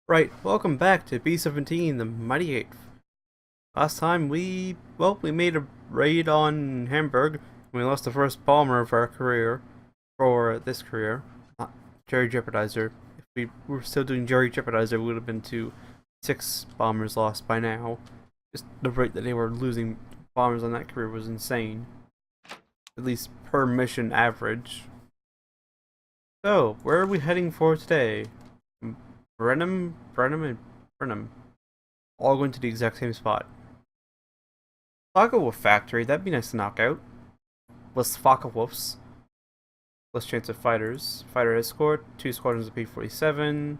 Right, welcome back to B17, the Mighty Eighth. Last time we made a raid on Hamburg. We lost the first bomber of our career, for this career, not Jerry Jeopardizer. If we were still doing Jerry Jeopardizer, we would have been to 6 bombers lost by now. Just the rate that they were losing bombers on that career was insane. At least per mission average. So, where are we heading for today? Brenham, and Brenham. All going to the exact same spot. Wolf Factory, that'd be nice to knock out. Less Wolves. Less chance of fighters. Fighter escort, 2 squadrons of P-47.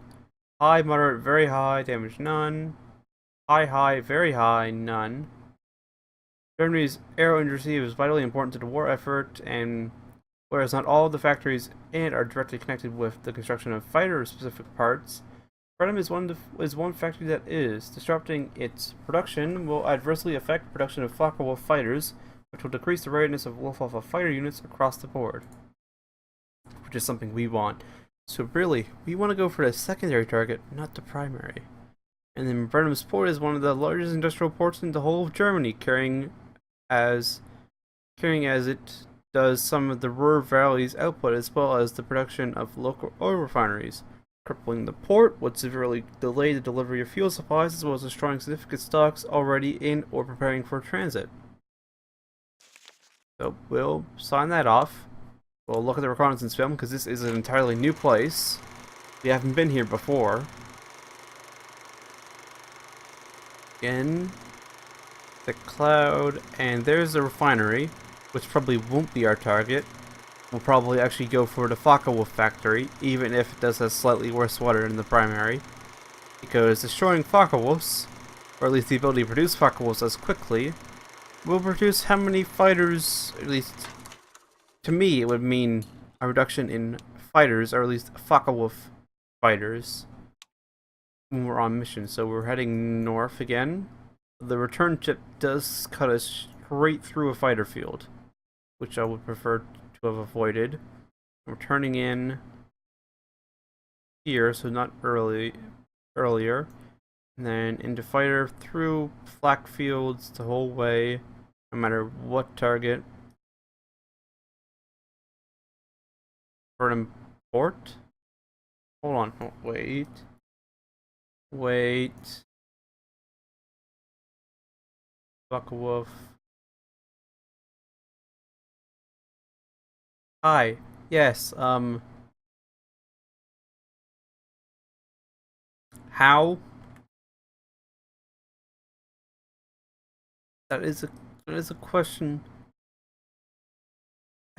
High, moderate, very high, damage none. High, very high, none. Germany's aero industry is vitally important to the war effort, and whereas not all of the factories and are directly connected with the construction of fighter-specific parts, Brenham is one factory that is. Disrupting its production will adversely affect production of Focke-Wulf fighters, which will decrease the readiness of Luftwaffe fighter units across the board. Which is something we want. So really, we want to go for the secondary target, not the primary. And then Brenham's port is one of the largest industrial ports in the whole of Germany, carrying as it does some of the Ruhr Valley's output as well as the production of local oil refineries. Crippling the port would severely delay the delivery of fuel supplies as well as destroying significant stocks already in or preparing for transit. So we'll sign that off. We'll look at the reconnaissance film because this is an entirely new place. We haven't been here before. Again, the cloud, and there's the refinery, which probably won't be our target. We'll probably actually go for the Focke-Wulf factory, even if it does have slightly worse water than the primary. Because destroying Focke-Wulfs, or at least the ability to produce Focke-Wulfs as quickly, will produce how many fighters, at least to me it would mean a reduction in fighters, or at least Focke-Wulf fighters, when we're on mission. So we're heading north again. The return trip does cut us straight through a fighter field, which I would prefer to have avoided. We're turning in here, so not earlier, and then into fighter through flak fields the whole way, no matter what target. Burnham port. Hold on, oh, wait. Focke-Wulf. Hi. Yes, how? That is a question.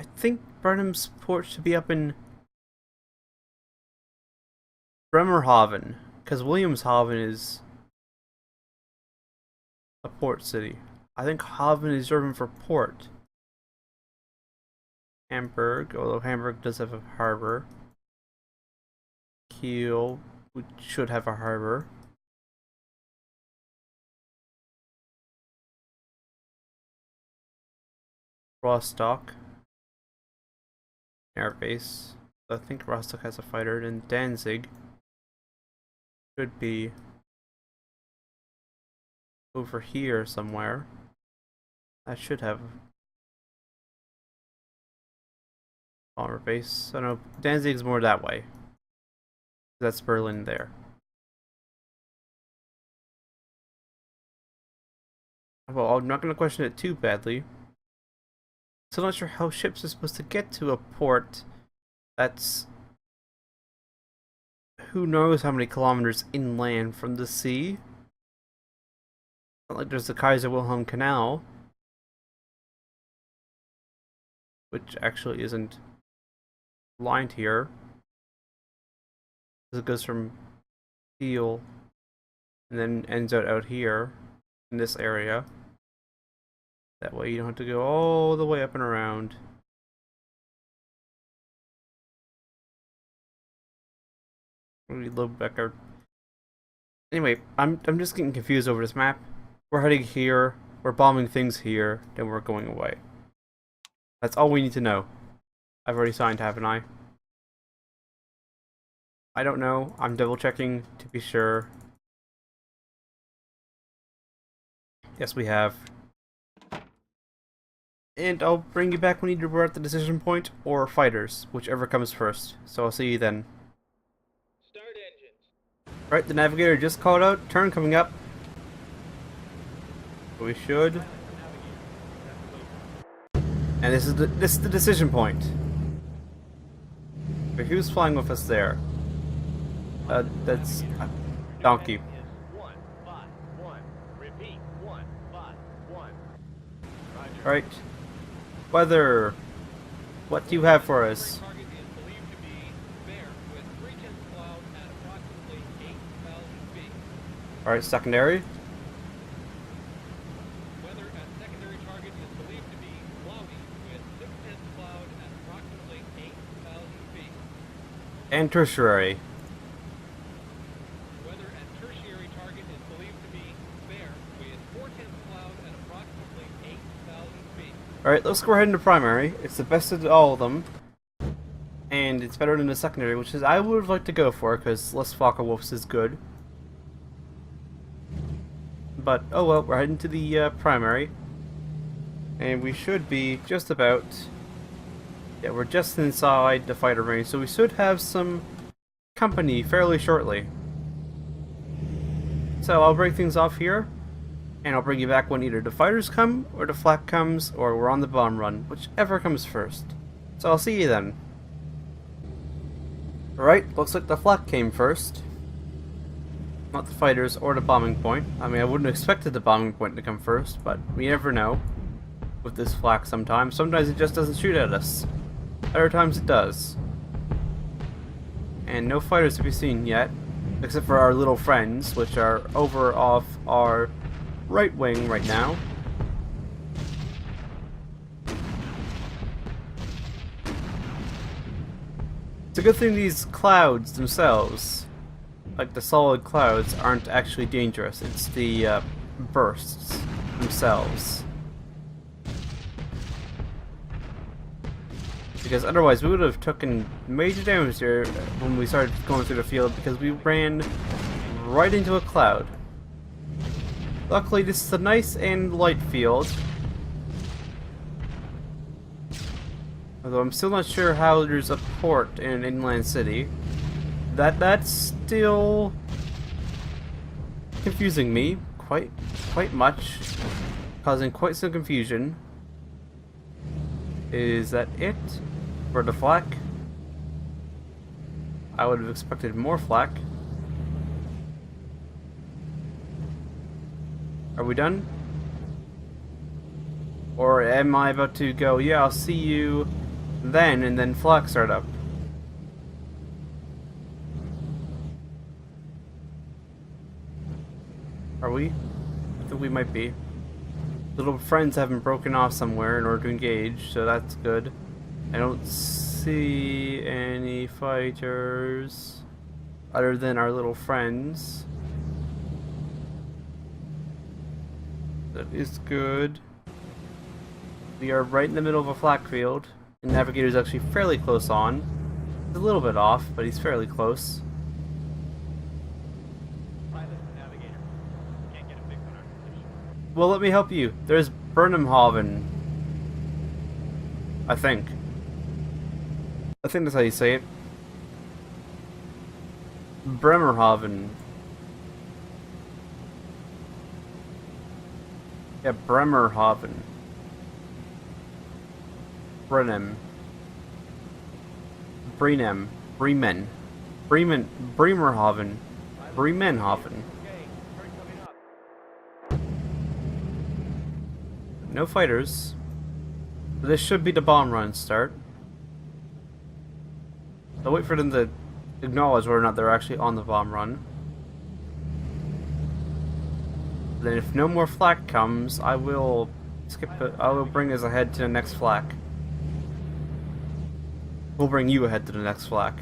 I think Burnham's port should be up in Bremerhaven, because Williamshaven is a port city. I think Haven is German for port. Hamburg, although Hamburg does have a harbor. Kiel, which should have a harbor. Rostock, air base. I think Rostock has a fighter. And Danzig should be over here somewhere. That should have bomber base. I don't know. Danzig's more that way. That's Berlin there. Well, I'm not going to question it too badly. Still not sure how ships are supposed to get to a port that's who knows how many kilometers inland from the sea. Not like there's the Kaiser Wilhelm Canal, which actually isn't lined here. It goes from Kiel and then ends out here in this area. That way you don't have to go all the way up and around. Reload back our. Anyway, I'm just getting confused over this map. We're heading here, we're bombing things here, then we're going away. That's all we need to know. I've already signed, haven't I? I don't know. I'm double checking to be sure. Yes, we have. And I'll bring you back when either we're at the decision point or fighters, whichever comes first. So I'll see you then. Start engines. Right, the navigator just called out. Turn coming up. We should. And this is the decision point. But who's flying with us there? That's Donkey. 151. Repeat. 151. Right. Weather. What do you have for us? Target is believed to be fair with 3/10 cloud at approximately 8,000 feet. Alright, secondary. Weather at secondary target is believed to be cloudy with 6/10 cloud at approximately 8,000 feet. And tertiary. Weather at tertiary target is believed to be fair with 4/10 cloud at approximately 8,000 feet. Alright, let's go ahead into primary. It's the best of all of them. And it's better than the secondary, which is I would like to go for, because less Focke-Wulfs is good. But, oh well, we're heading to the primary. And we should be just about... Yeah, we're just inside the fighter range, so we should have some company fairly shortly. So I'll break things off here. And I'll bring you back when either the fighters come, or the flak comes, or we're on the bomb run, whichever comes first. So I'll see you then. Alright, looks like the flak came first. Not the fighters or the bombing point. I mean, I wouldn't have expected the bombing point to come first, but we never know with this flak sometimes. Sometimes it just doesn't shoot at us. Other times it does. And no fighters to be seen yet, except for our little friends, which are over off our right wing right now. It's a good thing these clouds themselves, like the solid clouds, aren't actually dangerous. It's the bursts themselves. Because otherwise we would have taken major damage here when we started going through the field, because we ran right into a cloud. Luckily, this is a nice and light field. Although I'm still not sure how there's a port in an inland city. That's still confusing me quite much, causing quite some confusion. Is that it for the flak? I would have expected more flak. Are we done? Or am I about to go, yeah, I'll see you then, and then flak start up? Are we? I think we might be. Little friends haven't broken off somewhere in order to engage, so that's good. I don't see any fighters other than our little friends. That is good. We are right in the middle of a flak field. The navigator is actually fairly close on. He's a little bit off, but he's fairly close. Pilot and navigator. Can't get a fix on our position. Well, let me help you. There's Burnhamhaven. I think that's how you say it. Bremerhaven. Yeah, Bremerhaven. Bremen. Bremen. Bremen. Bremerhaven. Bremenhaven. No fighters. This should be the bomb run start. I'll wait for them to acknowledge whether or not they're actually on the bomb run. Then if no more flak comes, I will skip it. I will bring us ahead to the next flak. We'll bring you ahead to the next flak.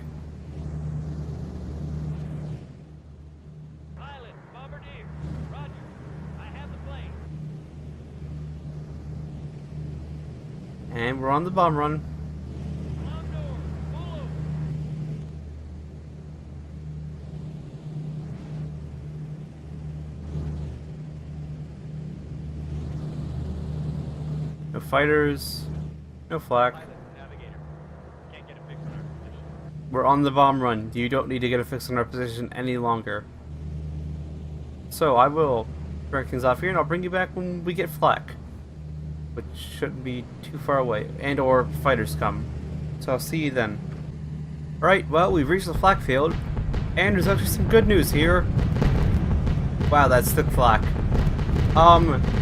Pilot, bombardier. Roger. I have the plane. And we're on the bomb run. On door. Follow. No fighters. No flak. Pilot, navigator. Can't get a fix on our position. We're on the bomb run. You don't need to get a fix on our position any longer. So I will break things off here, and I'll bring you back when we get flak, which shouldn't be too far away, and or fighters come. So I'll see you then. Alright, well, we've reached the flak field, and there's actually some good news here. Wow, that's thick flak.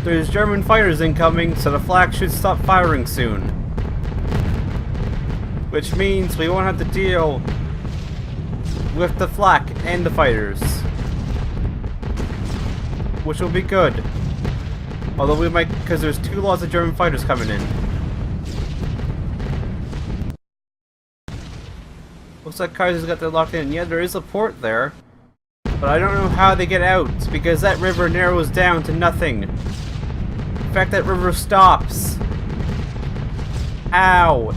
There's German fighters incoming, so the flak should stop firing soon. Which means we won't have to deal with the flak and the fighters. Which will be good. Although we might, because there's 2 lots of German fighters coming in. Looks like Kaiser's got that locked in. Yeah, there is a port there. But I don't know how they get out, because that river narrows down to nothing. In fact, that river stops. Ow.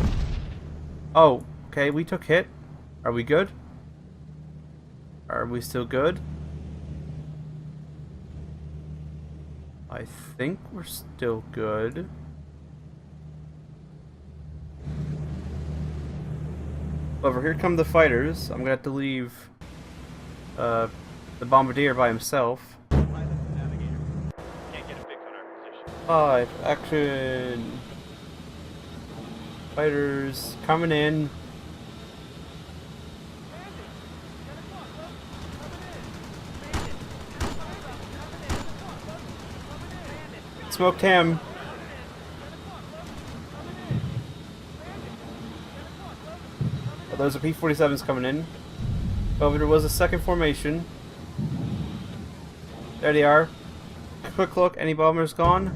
Oh, okay, we took hit. Are we good? Are we still good? I think we're still good. However, here come the fighters. I'm gonna have to leave the bombardier by himself. Pilot, navigator. Can't get a fix on our position. 5, action. Fighters coming in. Smoked him. Oh, those are P-47s coming in. However, there was a second formation. There they are. Quick look, any bombers gone?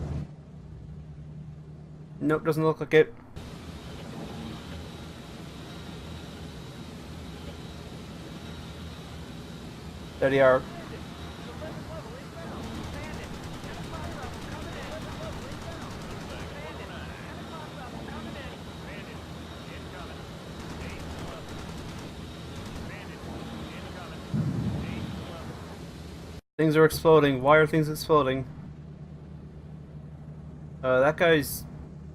Nope, doesn't look like it. There they are. Things are exploding. Why are things exploding? That guy's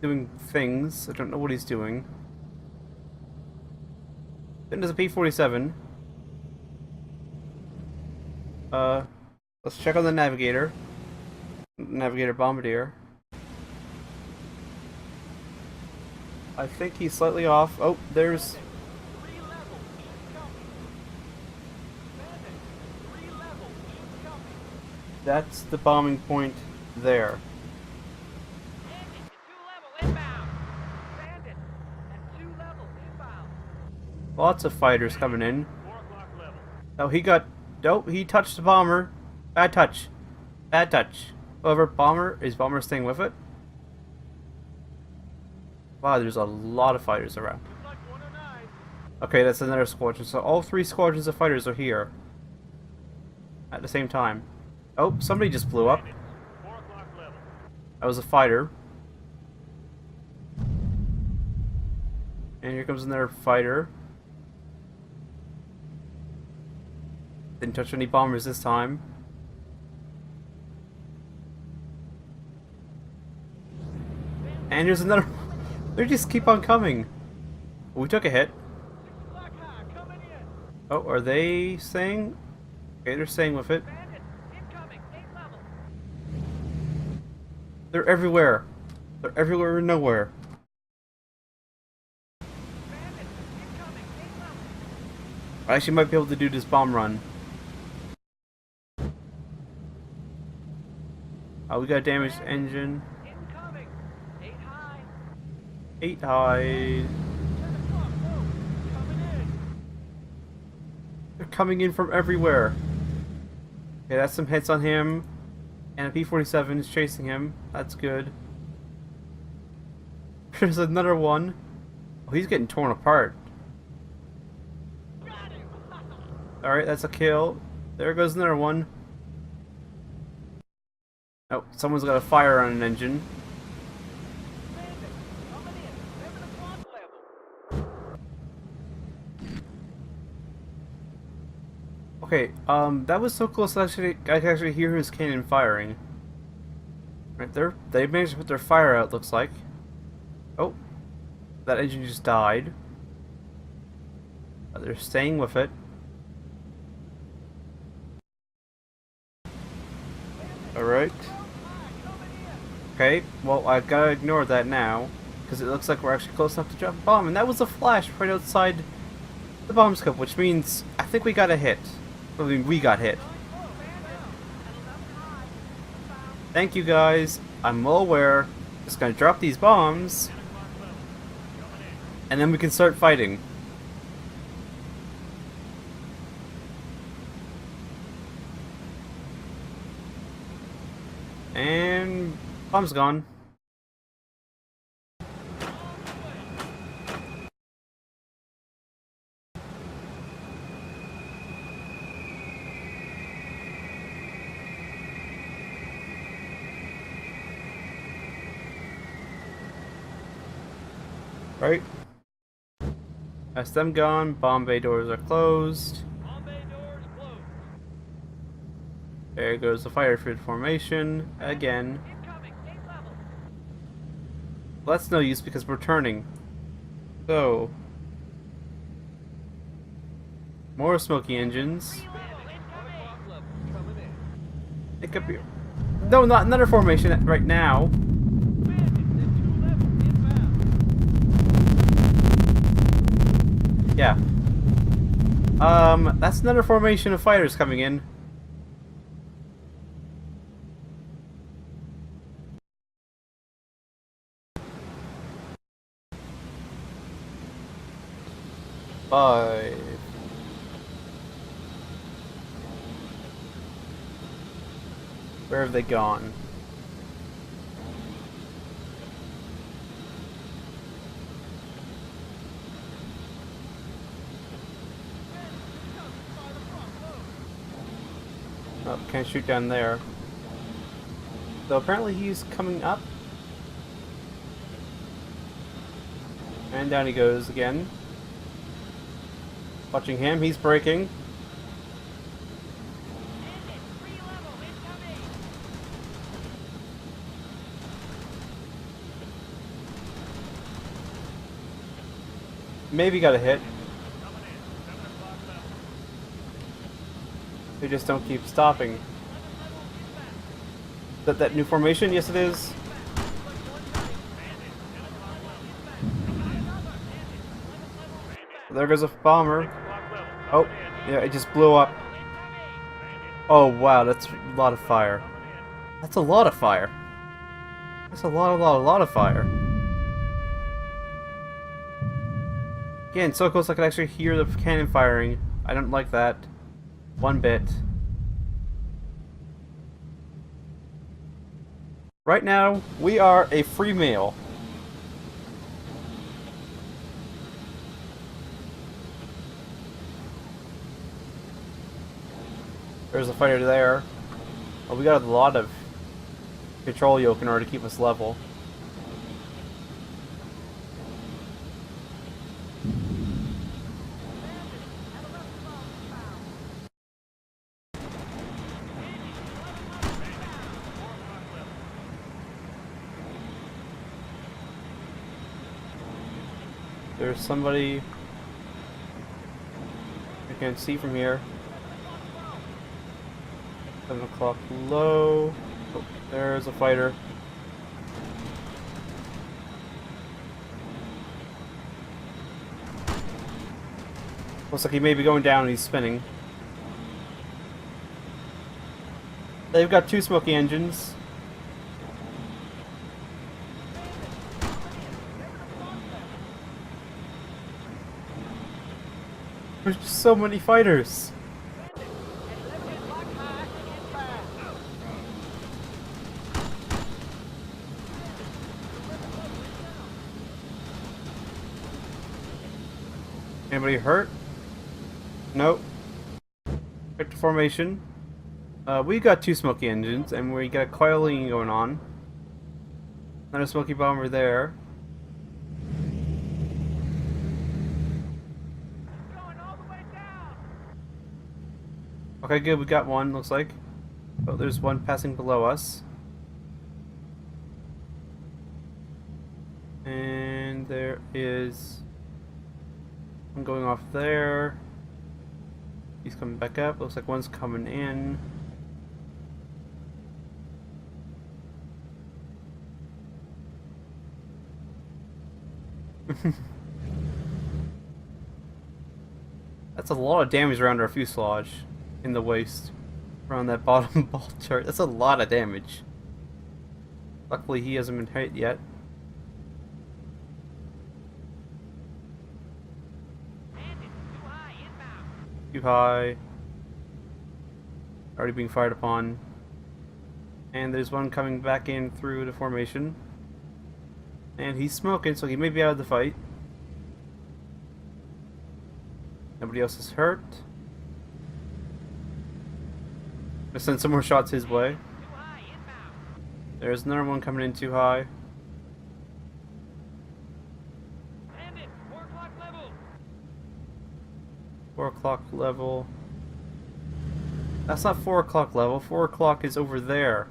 doing things. I don't know what he's doing. Then there's a P-47. Let's check on the navigator. Navigator bombardier. I think he's slightly off. Oh, there's... That's the bombing point there. Lots of fighters coming in. Oh, he got... Nope, he touched the bomber. Bad touch. Bad touch. However, bomber... Is bomber staying with it? Wow, there's a lot of fighters around. Okay, that's another squadron. So all 3 squadrons of fighters are here. At the same time. Oh, somebody just blew up. That was a fighter. And here comes another fighter. Didn't touch any bombers this time. And here's another... They just keep on coming. We took a hit. Oh, are they staying? Okay, they're staying with it. They're everywhere. They're everywhere and nowhere. I actually might be able to do this bomb run. Oh, we got a damaged engine. 8 high. They're coming in from everywhere. Okay, that's some hits on him. And a P-47 is chasing him. That's good. There's another one. Oh, he's getting torn apart. Alright, that's a kill. There goes another one. Oh, someone's got a fire on an engine. Okay, that was so close that I could actually hear his cannon firing. Right there, they managed to put their fire out, looks like. That engine just died. But they're staying with it. Alright. Okay, well, I gotta ignore that now. Because it looks like we're actually close enough to drop a bomb. And that was a flash right outside the bomb scope, which means I think we got a hit. I mean, we got hit. Thank you guys. I'm well aware. Just gonna drop these bombs. And then we can start fighting. And bomb's gone. Right. That's them gone. Bomb bay doors are closed. Bomb bay doors closed. There goes the fire field formation again. Incoming, gate level. Well, that's no use because we're turning. So, more smoky engines. It could be. No, not another formation right now. Yeah. That's another formation of fighters coming in. Five. Where have they gone? Oh, can't shoot down there. So apparently he's coming up. And down he goes again. Watching him, he's braking. Maybe got a hit. They just don't keep stopping. That new formation? Yes, it is. There goes a bomber. Oh, yeah, it just blew up. Oh, wow, that's a lot of fire. That's a lot of fire. That's a lot of fire. Again, so close I could actually hear the cannon firing. I don't like that. One bit. Right now, we are a free meal. There's a fighter there. Oh, we got a lot of control yoke in order to keep us level. There's somebody I can't see from here. 7 o'clock low. Oh, there's a fighter. Looks like he may be going down and he's spinning. They've got 2 smoky engines. There's just so many fighters. Anybody hurt? Nope. Victor formation. We got 2 smoky engines, and we got coiling going on. Another smoky bomber there. Okay, good. We got one. Looks like. Oh, there's one passing below us. And And there is one going off there. He's coming back up. Looks like one's coming in. That's a lot of damage around our fuselage in the waist. Around that bottom ball chart. That's a lot of damage. Luckily he hasn't been hit yet. Too high. Already being fired upon. And there's one coming back in through the formation. And he's smoking, so he may be out of the fight. Nobody else is hurt. I send some more shots his way. There's another one coming in too high. 4 o'clock level. That's not 4 o'clock level. 4 o'clock is over there.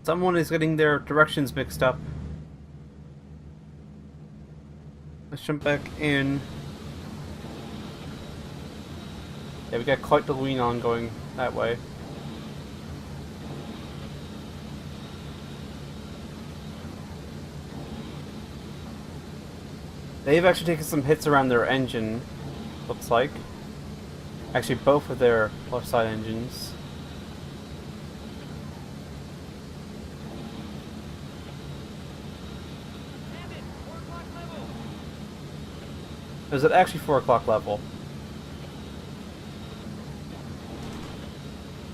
Someone is getting their directions mixed up. Let's jump back in. Yeah, we got quite the lean on going that way. They've actually taken some hits around their engine, looks like. Actually, both of their left side engines. Is it actually 4 o'clock level?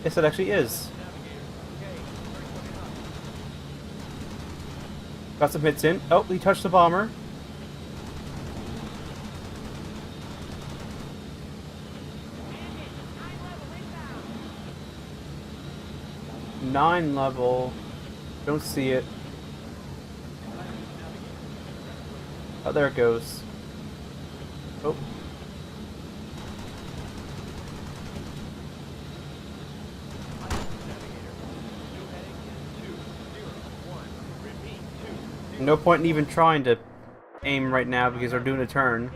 Yes, it actually is. Got some hits in. Oh, he touched the bomber. Nine level. Don't see it. Oh, there it goes. Oh. No point in even trying to aim right now because they're doing a turn.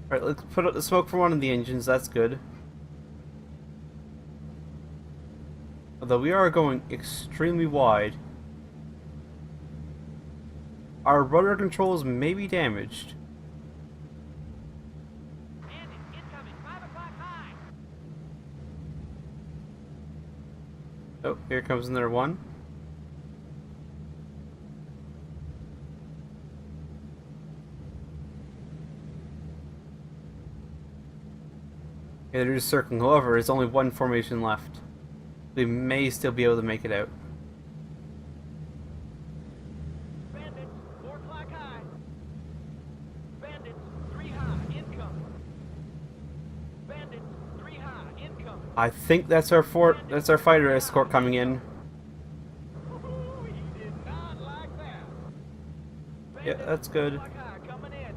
Alright, let's put out the smoke for one of the engines, that's good. Although we are going extremely wide. Our rudder controls may be damaged. Oh, here comes another one. Yeah, they're just circling. However, there's only one formation left. We may still be able to make it out. Bandits, 4 o'clock high. Bandits, 3 high, incoming. Bandits, 3 high, incoming. I think that's our fighter escort coming in. Ooh, he did not like that. Yeah, that's good. 4 o'clock high, coming in.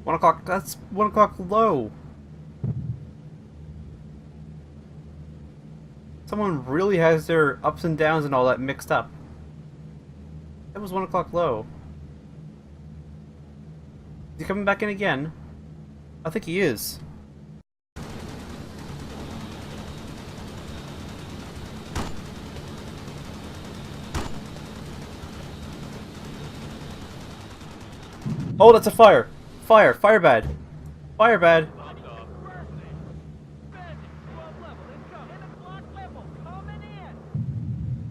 1 o'clock. That's 1 o'clock low. Someone really has their ups and downs and all that mixed up. That was 1 o'clock low. Is he coming back in again? I think he is. Oh, that's a fire! Fire! Fire bad! Fire bad!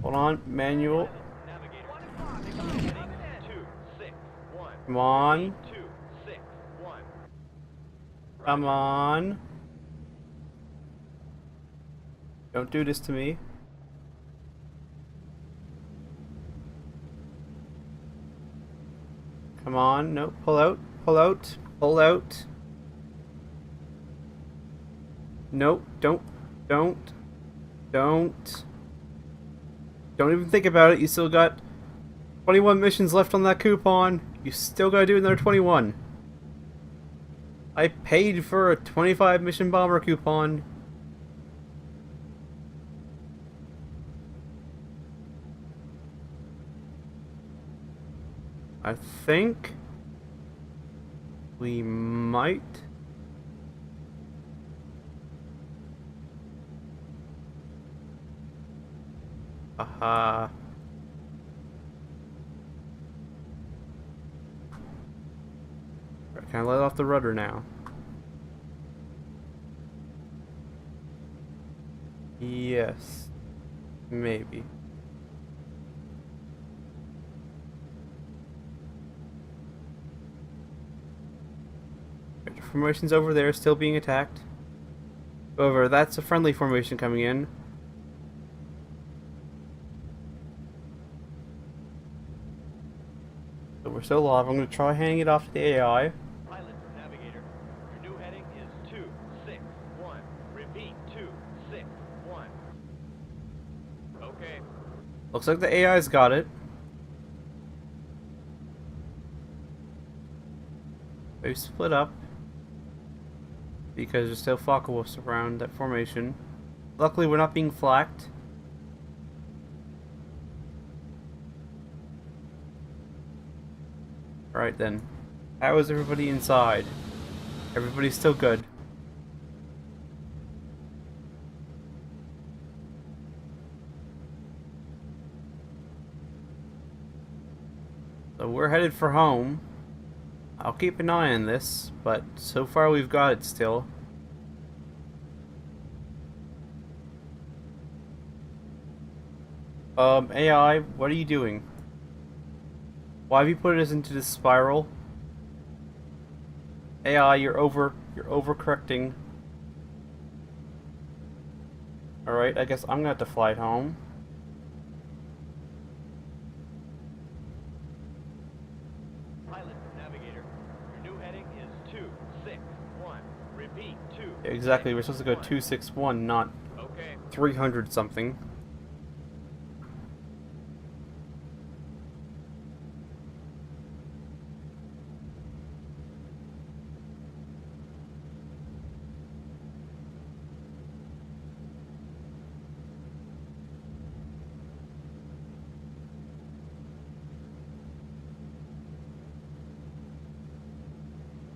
Hold on, manual. Come on. Come on. Don't do this to me. Come on, no, pull out, pull out, pull out. No, don't. Don't even think about it, you still got 21 missions left on that coupon. You still gotta do another 21. I paid for a 25 mission bomber coupon. I think we might. Aha. Can I let off the rudder now? Yes. Maybe. The formation's over there, still being attacked. However, that's a friendly formation coming in. So we're still alive. I'm going to try handing it off to the AI. Pilot, navigator, your new heading is 261. Repeat, 261. Okay. Looks like the AI's got it. They've split up because there's still Focke-Wulfs around that formation. Luckily, we're not being flaked. Alright then. How is everybody inside? Everybody's still good. So we're headed for home. I'll keep an eye on this, but so far we've got it still. AI, what are you doing? Why have you put us into this spiral? AI, you're overcorrecting. Alright, I guess I'm gonna have to fly it home. Pilot, navigator, your new heading is 261. Repeat, 2. Exactly, we're supposed to go 261, not Okay. 300 something.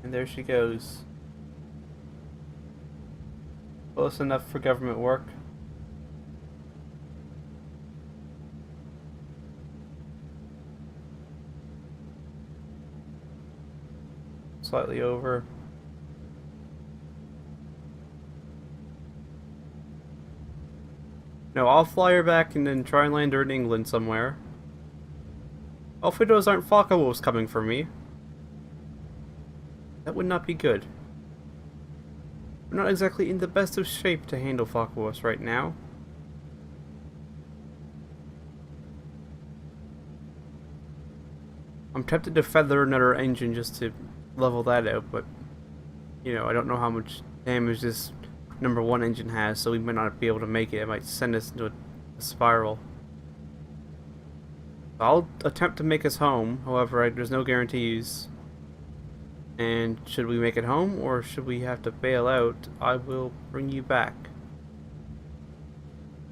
And there she goes. Close enough for government work. Slightly over. No, I'll fly her back and then try and land her in England somewhere. Hopefully those aren't Focke-Wulfs coming for me. That would not be good. We're not exactly in the best of shape to handle Focke-Wulfs right now. I'm tempted to feather another engine just to level that out, but you know, I don't know how much damage this #1 engine has, so we might not be able to make it. It might send us into a spiral. I'll attempt to make us home, however, there's no guarantees. And should we make it home, or should we have to bail out, I will bring you back.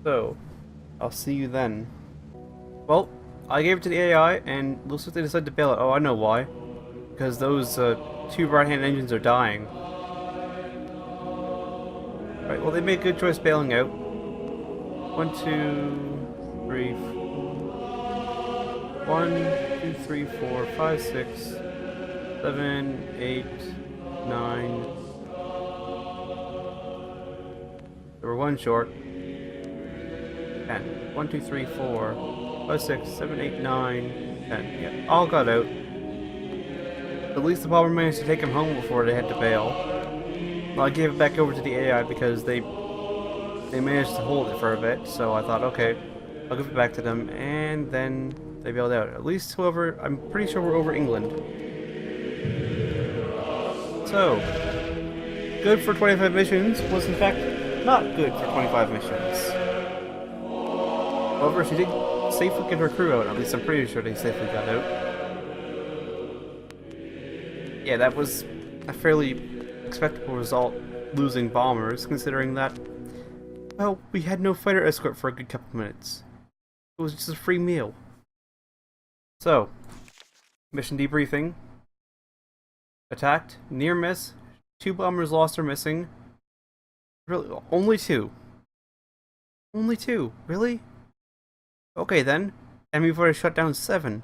So, I'll see you then. Well, I gave it to the AI, and looks like they decided to bail out. Oh, I know why. Because those two right-hand engines are dying. Right, well, they made a good choice bailing out. 1, 2, 3, 1, 2, 3, 4, 5, 6, 7, 8, 9. There were one short. 10. 1, 2, 3, 4, 5, 6, 7, 8, 9, 10. Yeah, all got out. At least the bomber managed to take him home before they had to bail. Well, I gave it back over to the AI because they managed to hold it for a bit, so I thought, okay, I'll give it back to them, and then they bailed out. At least, however, I'm pretty sure we're over England. So, good for 25 missions was in fact not good for 25 missions. However, she did safely get her crew out, at least I'm pretty sure they safely got out. Yeah, that was a fairly expectable result, losing bombers, considering that, well, we had no fighter escort for a good couple minutes. It was just a free meal. So, Mission debriefing. Attacked. Near miss. 2 bombers lost or missing. Really? Only 2. Only 2? Really? Okay then. Enemy fighter shut down 7.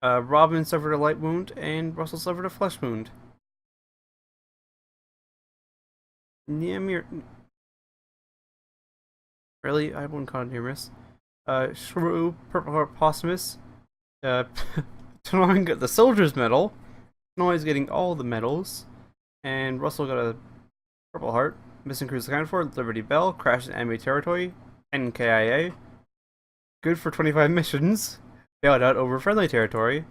Robin suffered a light wound, and Russell suffered a flesh wound. Really? I wouldn't call it near miss. Shrew, Purple Heart Posthumous. Tanoin got the Soldier's Medal. Tanoin's getting all the medals. And Russell got a Purple Heart. Missing crews accounted for. Liberty Bell. Crashed in enemy territory. NKIA. Good for 25 missions. Bailed out over friendly territory.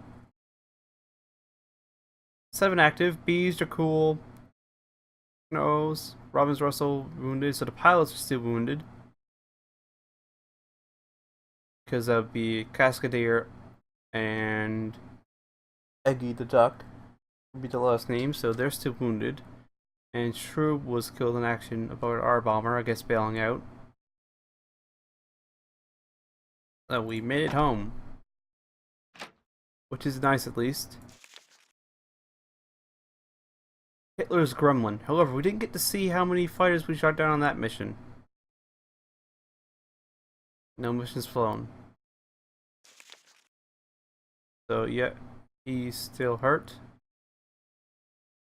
7 active. Bees are cool. Nose. Robin's Russell wounded. So the pilots are still wounded. Because that would be Cascadier and Eggy the Duck would be the last name, so they're still wounded. And Shrub was killed in action aboard our bomber, I guess bailing out. So we made it home. Which is nice at least. Hitler's Gremlin. However, we didn't get to see how many fighters we shot down on that mission. No missions flown. So, yeah, he's still hurt.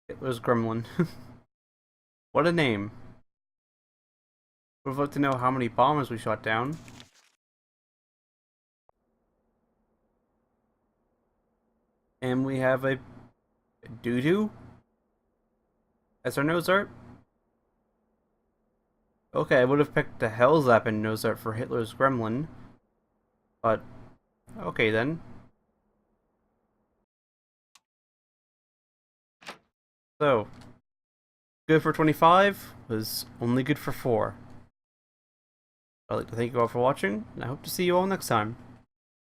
Hitler's Gremlin. What a name. Would love to know how many bombers we shot down. And we have a doo-doo as our nose art. Okay, I would have picked the Hellzap and nose art for Hitler's Gremlin. But, okay then. So, good for 25 was only good for 4. I'd like to thank you all for watching, and I hope to see you all next time.